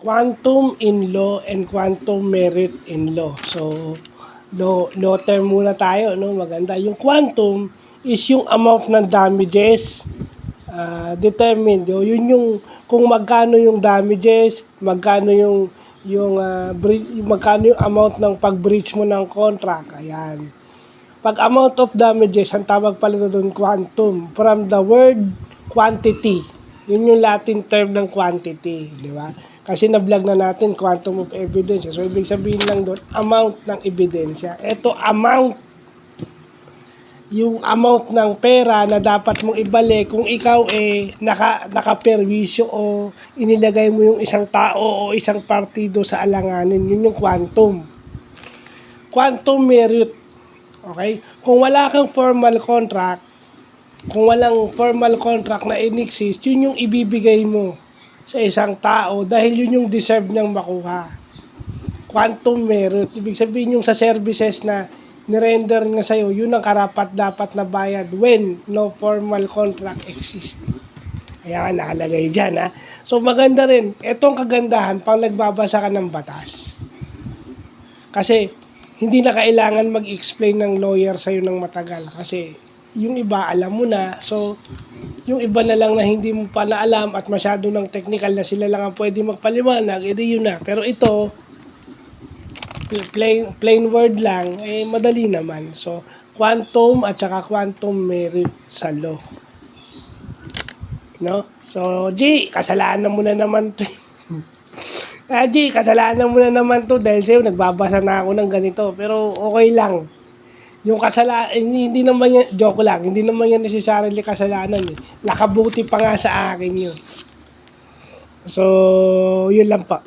quantum in law and quantum merit in law. So, law term muna tayo, no? Maganda. Yung quantum is yung amount ng damages determined. Yun yung kung magkano yung damages, magkano magkano yung amount ng pag-breach mo ng contract. Ayan. Pag amount of damages, ang tawag pala doon quantum from the word quantity. Yun yung Latin term ng quantity, di ba? Kasi na-vlog na natin quantum of evidence. So, ibig sabihin lang doon, amount ng ebidensya. Ito, amount. Yung amount ng pera na dapat mong ibalik kung ikaw nakaperwisyo o inilagay mo yung isang tao o isang partido sa alanganin. Yun yung quantum. Quantum merit. Okay? Kung wala kang formal contract, kung walang formal contract na in-exist, yun yung ibibigay mo sa isang tao dahil yun yung deserve niyang makuha. Quantum merit. Ibig sabihin yung sa services na nirender nga sa'yo, yun ang karapat-dapat na bayad when no formal contract exists. Kaya nga nakalagay dyan, ha? So, maganda rin. Itong kagandahan pang nagbabasa ka ng batas. Kasi, hindi na kailangan mag-explain ng lawyer sa'yo ng matagal. Kasi, yung iba, alam mo na. So, yung iba na lang na hindi mo pa na alam at masyado ng technical na sila lang ang pwede magpaliwanag, edi yun na. Pero ito, plain word lang, madali naman. So, quantum at saka quantum merit sa law. No? So, G, kasalanan mo na naman to. G, kasalanan mo na naman to dahil sa'yo, nagbabasa na ako ng ganito. Pero, okay lang. Yung kasalanan, hindi naman yan, joke lang, hindi naman yan necessarily kasalanan. Nakabuti pa nga sa akin yun. So, yun lang pa.